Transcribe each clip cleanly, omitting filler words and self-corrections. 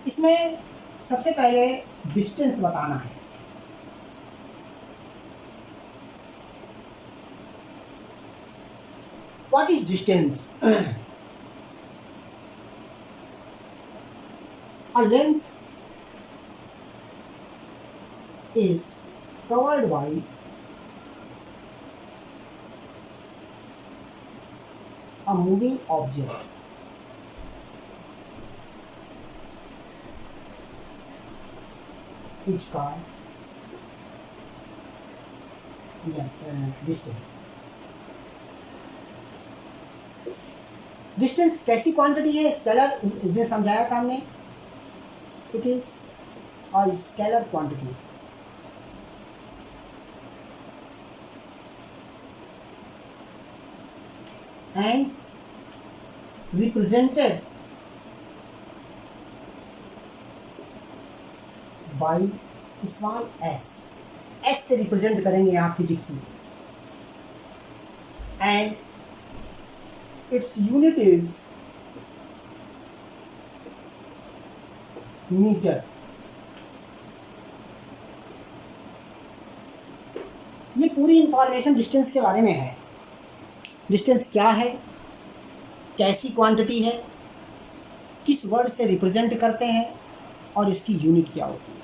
इसमें सबसे पहले डिस्टेंस बताना है। What is distance? A length is covered by a moving object. Each car distance. Distance कैसी क्वांटिटी है? स्केलर, इसमें समझाया था हमने। It is a scalar quantity. And represented by small S. S से रिप्रेजेंट करेंगे यहाँ फिजिक्स में। And its unit is meter. ये पूरी इंफॉर्मेशन डिस्टेंस के बारे में है। डिस्टेंस क्या है, कैसी क्वांटिटी है, किस वर्ड से रिप्रेजेंट करते हैं और इसकी यूनिट क्या होती है।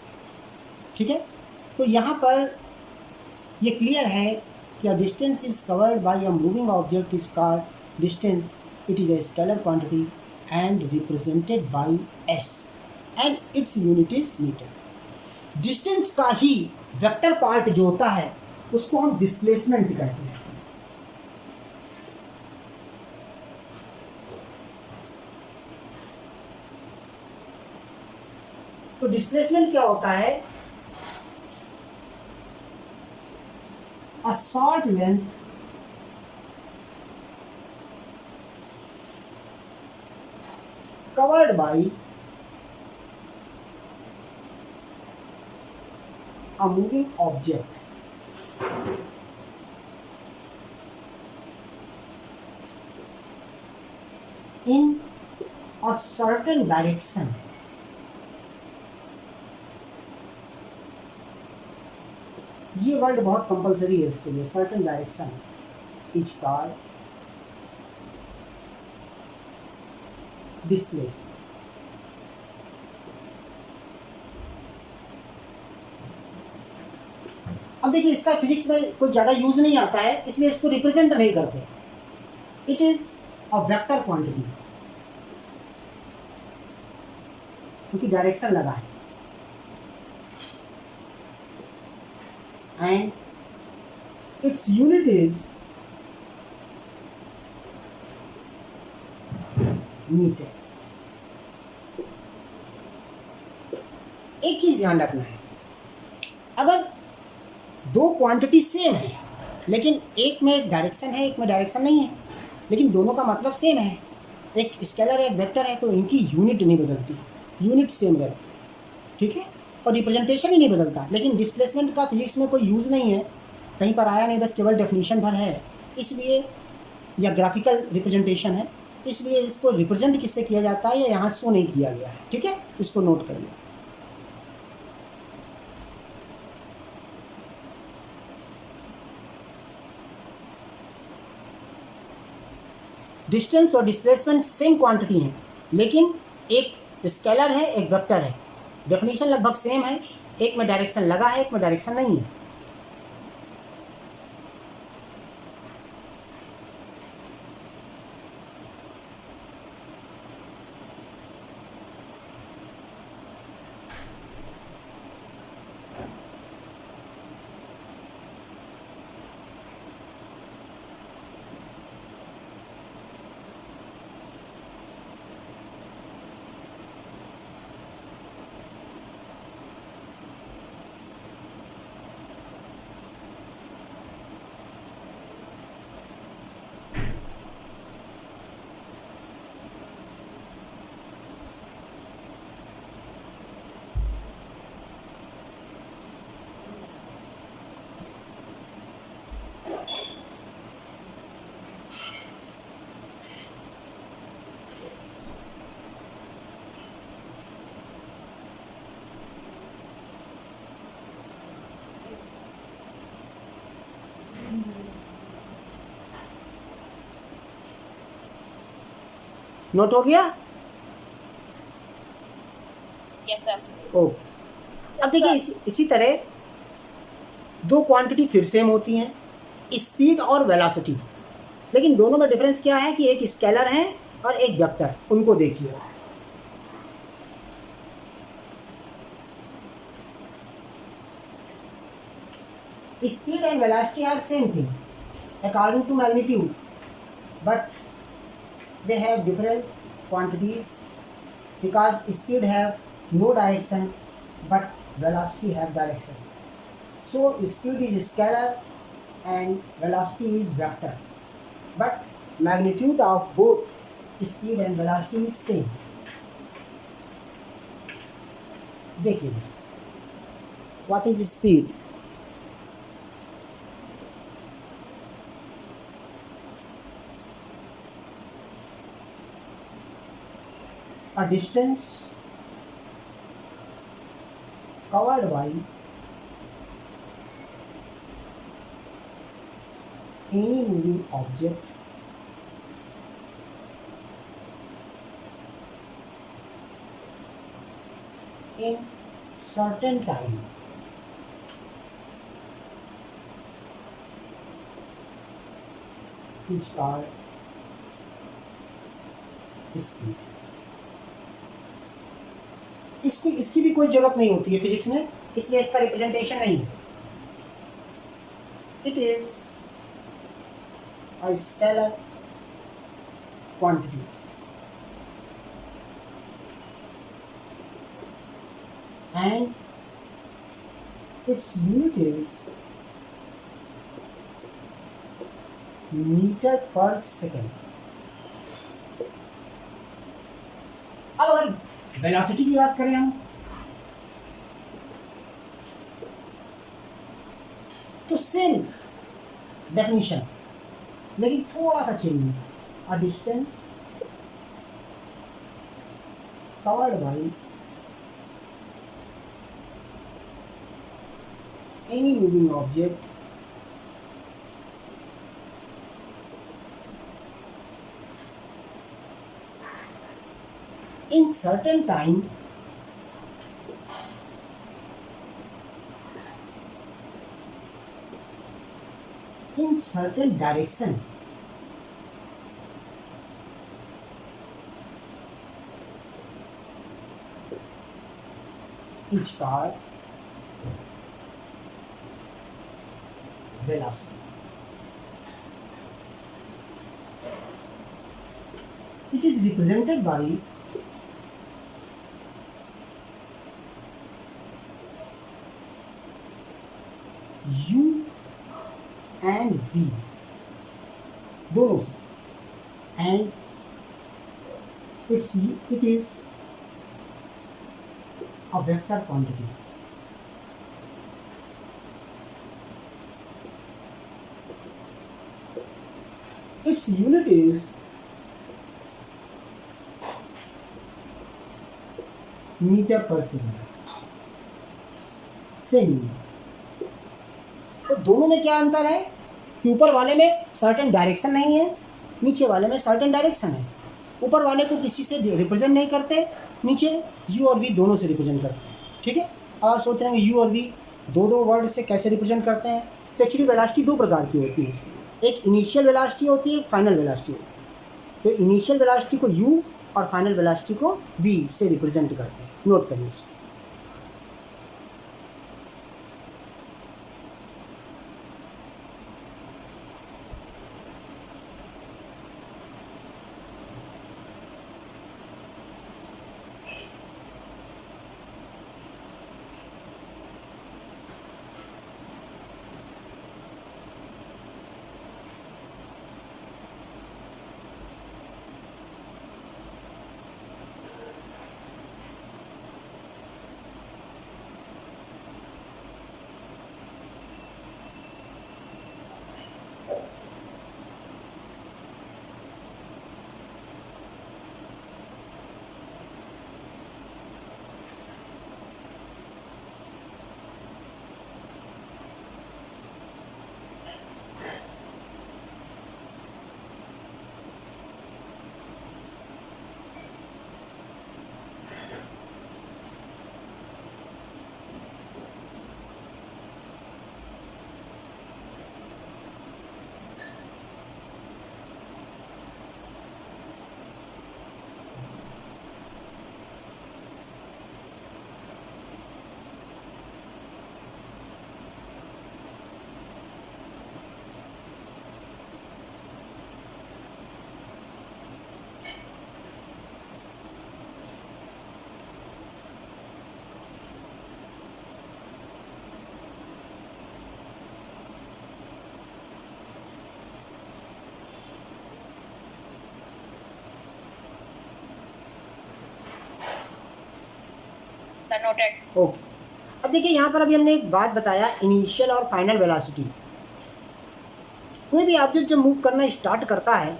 ठीक है, तो यहाँ पर ये क्लियर है कि distance is covered by a moving object is called distance. It is a scalar quantity and represented by s and its unit is meter. Distance का ही वेक्टर पार्ट जो होता है उसको हम डिस्प्लेसमेंट कहते हैं। तो डिस्प्लेसमेंट क्या होता है? A short length covered by a moving object in a certain direction. ये वर्ड बहुत कंपलसरी है इसके लिए। Certain direction is called displacement. अब देखिए, इसका फिजिक्स में कोई ज़्यादा यूज नहीं आता है, इसलिए इसको रिप्रेजेंट नहीं करते। It is a vector quantity, क्योंकि डायरेक्शन लगा है। And its unit is metre. एक चीज ध्यान रखना है, अगर दो क्वांटिटी सेम है लेकिन एक में डायरेक्शन है एक में डायरेक्शन नहीं है, लेकिन दोनों का मतलब सेम है, एक स्केलर है एक वेक्टर है, तो इनकी यूनिट नहीं बदलती, यूनिट सेम रहती है। ठीक है, और रिप्रेजेंटेशन ही नहीं बदलता। लेकिन डिस्प्लेसमेंट का फिजिक्स में कोई यूज़ नहीं है, कहीं पर आया नहीं, बस केवल डेफिनेशन भर है, इसलिए या ग्राफिकल रिप्रेजेंटेशन है, इसलिए इसको रिप्रेजेंट किससे किया जाता है, या यहाँ शो नहीं किया गया है। ठीक है, इसको नोट करिए। डिस्टेंस और डिस्प्लेसमेंट सेम क्वांटिटी हैं, लेकिन एक स्केलर है एक वेक्टर है, डेफिनेशन लगभग सेम है, एक में डायरेक्शन लगा है एक में डायरेक्शन नहीं है। नोट हो गया? Yes sir. ओके। अब देखिए इसी तरह दो क्वांटिटी फिर सेम होती हैं, स्पीड और वेलोसिटी, लेकिन दोनों में डिफरेंस क्या है कि एक स्केलर है और एक वेक्टर। उनको देखिए। Speed and velocity are same thing according to magnitude, but they have different quantities because speed have no direction but velocity have direction. So speed is scalar and velocity is vector, but magnitude of both speed and velocity is same. देखिए what is speed? A distance covered by any moving object in certain time is called speed. इसकी भी कोई जरूरत नहीं होती है physics में, इसलिए इसका रिप्रेजेंटेशन नहीं है। It is a scalar quantity and its unit is metre per second. अब अगर वेलोसिटी की बात करें हम, तो सेम डेफिनेशन लेकिन थोड़ा सा चेंज है। A distance covered by any moving object in certain time in certain direction is called velocity. It is represented by U and V दोनों से, and it is a vector quantity. Its unit is metre per second. Same. तो दोनों में क्या अंतर है कि ऊपर वाले में सर्टेन डायरेक्शन नहीं है, नीचे वाले में सर्टेन डायरेक्शन है। ऊपर वाले को किसी से रिप्रेजेंट नहीं करते, नीचे यू और वी दोनों से रिप्रेजेंट करते हैं। ठीक है। आप सोच रहे हैं यू और वी दो वर्ड से कैसे रिप्रेजेंट करते हैं? तो एक्चुअली वेलोसिटी दो प्रकार की होती है, एक इनिशियल वेलोसिटी होती है, एक फाइनल वेलोसिटी होती है। तो इनिशियल वेलोसिटी को यू और फाइनल वेलोसिटी को वी से रिप्रेजेंट करते हैं। नोट करिए इसको। Sir, noted. ओके, अब देखिए यहाँ पर अभी हमने एक बात बताया, इनिशियल और फाइनल वेलोसिटी। कोई भी ऑब्जेक्ट जब मूव करना स्टार्ट करता है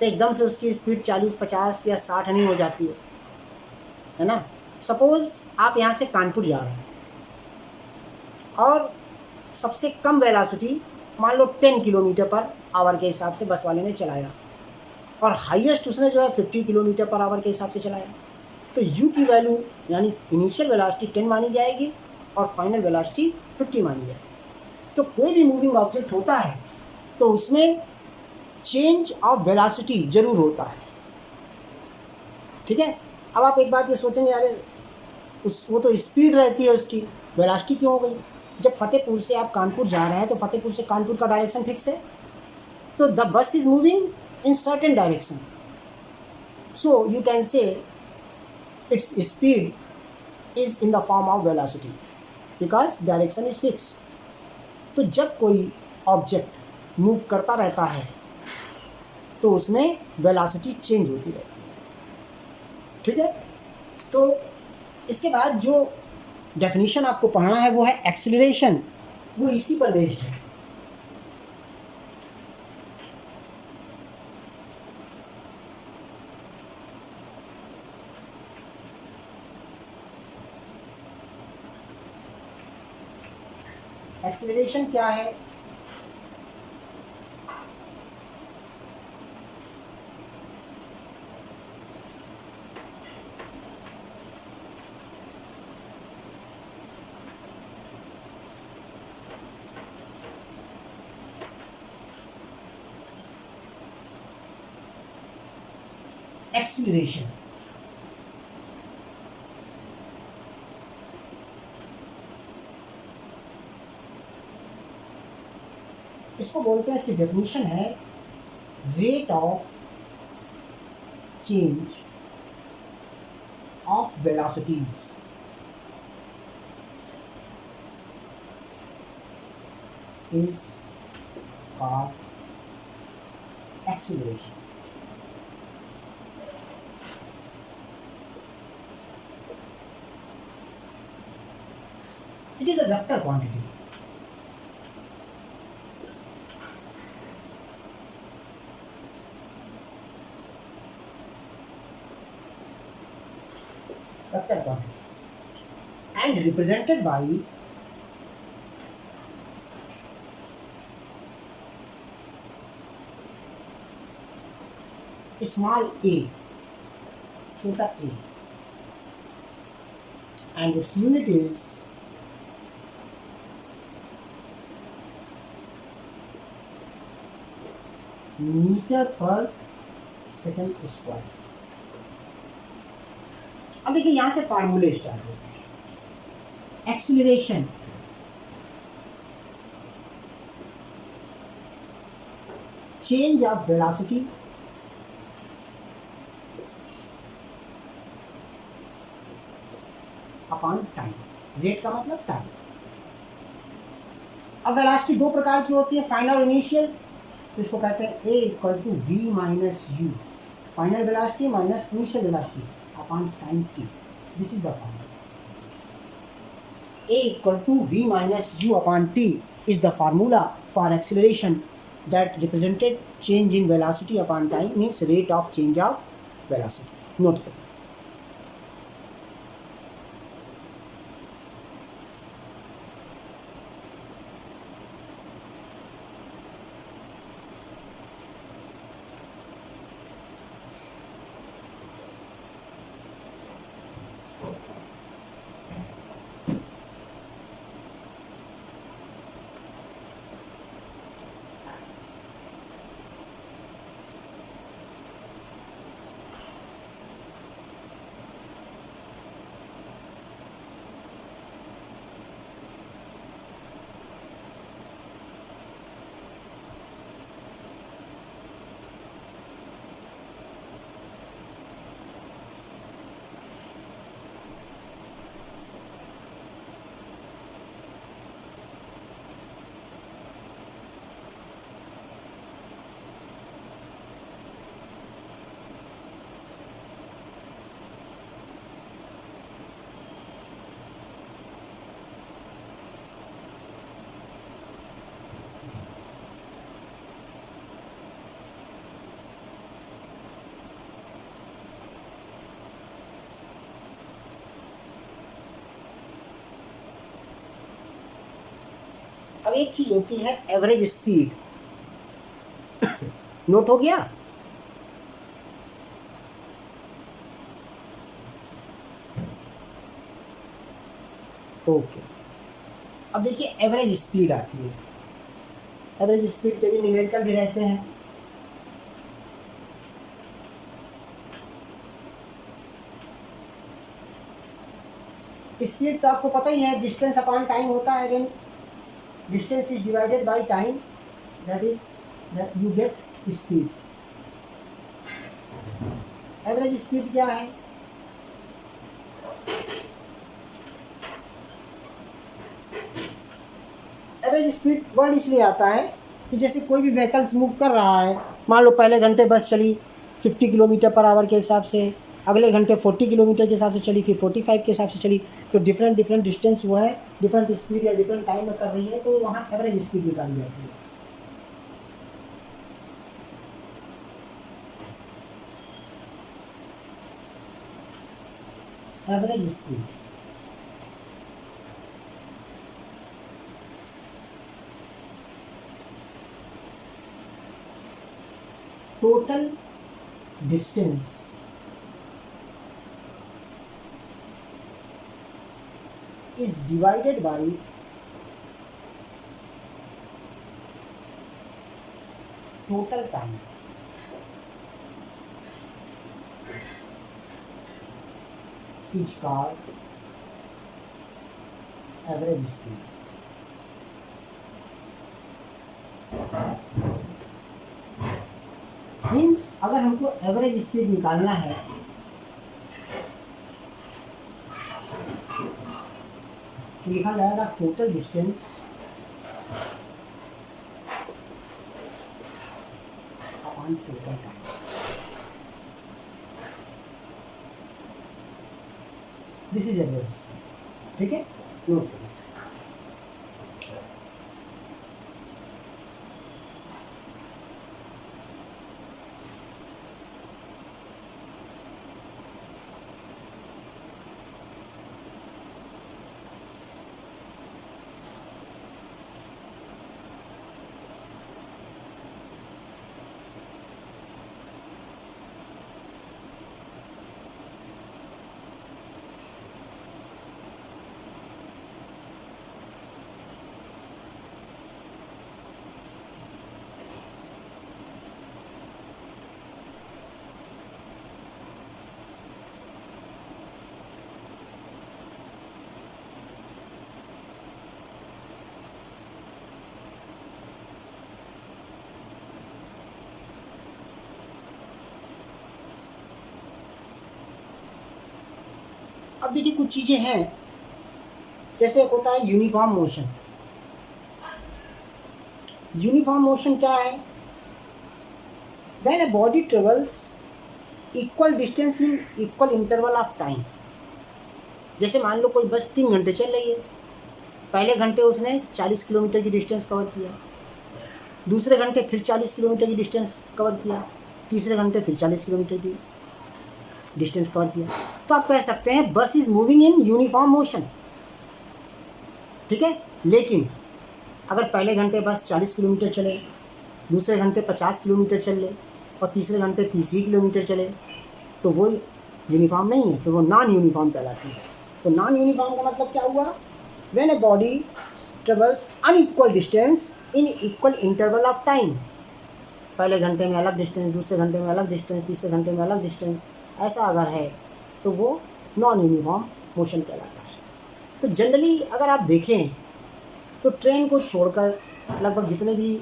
तो एकदम से उसकी स्पीड 40, 50 या 60 नहीं हो जाती है ना। सपोज आप यहाँ से कानपुर जा रहे हैं और सबसे कम वेलोसिटी मान लो 10 किलोमीटर पर आवर के हिसाब से बस वाले ने चलाया, और हाईएस्ट उसने जो है 50 किलोमीटर पर आवर के हिसाब से चलाया, तो u की वैल्यू यानी इनिशियल वेलोसिटी 10 मानी जाएगी और फाइनल वेलोसिटी 50 मानी जाएगी। तो कोई भी मूविंग ऑब्जेक्ट होता है तो उसमें चेंज ऑफ वेलोसिटी जरूर होता है, ठीक है। अब आप एक बात ये सोचेंगे, यार वो तो स्पीड रहती है उसकी, वेलोसिटी क्यों हो गई? जब फतेहपुर से आप कानपुर जा रहे हैं तो फतेहपुर से कानपुर का डायरेक्शन फिक्स है, तो the bus is moving in certain direction, so you can say its speed is in the form of velocity because direction is fix. तो जब कोई ऑब्जेक्ट मूव करता रहता है तो उसमें वेलोसिटी चेंज होती रहती है, ठीक है। तो इसके बाद जो डेफिनेशन आपको पढ़ना है वो है एक्सीलरेशन, वो इसी पर बेस्ड है। एक्सीलरेशन क्या है? एक्सीलरेशन इसको बोलते हैं, इसकी डेफिनेशन है rate of change of velocities is called acceleration. It is a vector quantity. Vector quantity and represented by small a, छोटा a, and its unit is metre per second square. अब देखिए यहां से फार्मूले स्टार्ट होते हैं। Acceleration change of velocity upon time, rate का मतलब टाइम। अब वेलोसिटी दो प्रकार की होती है, फाइनल और इनिशियल, तो इसको कहते हैं a equal to v minus u, final velocity minus initial velocity upon time t, this is the formula. a equal to v minus u upon t is the formula for acceleration that represented change in velocity upon time, means rate of change of velocity. Note करें। अब एक चीज़ होती है average speed. Note हो गया? Okay. अब देखिए average speed आती है। एवरेज स्पीड के भी न्यूमेरिकल भी रहते हैं। स्पीड तो आपको पता ही है, डिस्टेंस अपॉन टाइम होता है। When distance is divided by time, that you get speed. Average speed क्या है? एवरेज स्पीड वर्ड इसलिए आता है कि जैसे कोई भी व्हीकल्स मूव कर रहा है, मान लो पहले घंटे बस चली 50 किलोमीटर पर आवर के हिसाब से, अगले घंटे 40 किलोमीटर के हिसाब से चली, फिर 45 के हिसाब से चली, तो डिफरेंट डिस्टेंस वो है डिफरेंट स्पीड या डिफरेंट टाइम में कर रही है, तो वहाँ एवरेज स्पीड निकाली जाती है। Average speed total distance is divided by total time. Is called average speed. Means अगर हमको एवरेज स्पीड निकालना है तो लिखा जाएगा total distance upon total time. This is average speed. ठीक है, नोट करो। अब देखिए कुछ चीज़ें हैं, जैसे एक होता है यूनिफॉर्म मोशन। यूनिफॉर्म मोशन क्या है? When a body travels equal distance in equal interval of time. जैसे मान लो कोई बस 3 घंटे चल रही है, पहले घंटे उसने 40 किलोमीटर की डिस्टेंस कवर किया, दूसरे घंटे फिर 40 किलोमीटर की डिस्टेंस कवर किया, तीसरे घंटे फिर 40 किलोमीटर की डिस्टेंस कवर किया, तो आप कह सकते हैं बस is moving in uniform motion. ठीक है, लेकिन अगर पहले घंटे बस 40 किलोमीटर चले, दूसरे घंटे 50 किलोमीटर चल ले और तीसरे घंटे 30 ही किलोमीटर चले, तो वो यूनिफॉर्म नहीं है, फिर वो नॉन यूनिफॉर्म कहलाती है। तो नॉन यूनिफॉर्म का मतलब क्या हुआ? When a body travels unequal distance in equal interval of time. पहले घंटे में अलग डिस्टेंस, दूसरे घंटे में अलग डिस्टेंस, तीसरे घंटे में अलग डिस्टेंस, ऐसा अगर है तो वो नॉन यूनिफॉर्म मोशन कहलाता है। तो जनरली अगर आप देखें तो ट्रेन को छोड़कर लगभग जितने भी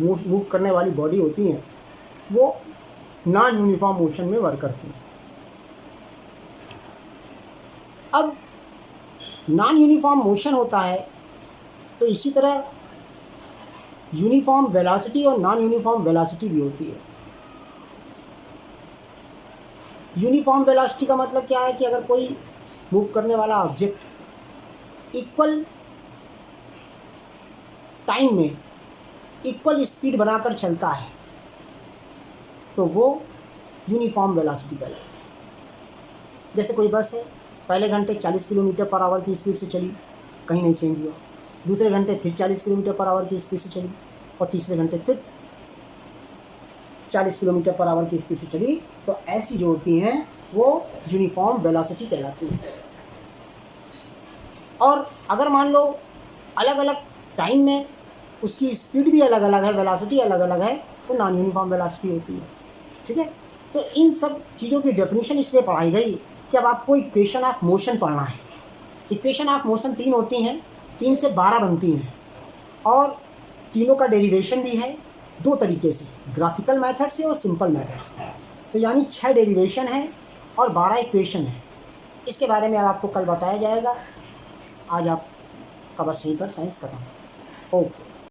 मूव करने वाली बॉडी होती हैं वो नॉन यूनिफॉर्म मोशन में वर्क करती हैं। अब नॉन यूनिफॉर्म मोशन होता है तो इसी तरह यूनिफॉर्म वेलोसिटी और नॉन यूनिफॉर्म वेलोसिटी भी होती है। यूनिफॉर्म वेलोसिटी का मतलब क्या है कि अगर कोई मूव करने वाला ऑब्जेक्ट इक्वल टाइम में इक्वल स्पीड बनाकर चलता है तो वो यूनिफॉर्म वेलोसिटी कहलाती है। जैसे कोई बस है, पहले घंटे 40 किलोमीटर पर आवर की स्पीड से चली, कहीं नहीं चेंज हुआ, दूसरे घंटे फिर 40 किलोमीटर पर आवर की स्पीड से चली, और तीसरे घंटे फिर 40 किलोमीटर पर आवर की स्पीड से चली। तो ऐसी जो होती हैं वो यूनिफॉर्म वेलोसिटी कहलाती है। और अगर मान लो अलग अलग टाइम में उसकी स्पीड भी अलग अलग है, वेलोसिटी अलग अलग है, तो नॉन यूनिफॉर्म वेलोसिटी होती है। ठीक है, तो इन सब चीज़ों की डेफिनेशन इसलिए पढ़ाई गई कि अब आपको इक्वेशन ऑफ मोशन पढ़ना है। इक्वेशन ऑफ मोशन 3 होती हैं, 3 से 12 बनती हैं, और तीनों का डेरिवेशन भी है 2 तरीके से, ग्राफिकल मेथड से और सिंपल मेथड से। तो यानी 6 डेरिवेशन है और 12 इक्वेशन है। इसके बारे में आपको कल बताया जाएगा। आज आप का बस यहीं पर साइंस खत्म। ओके।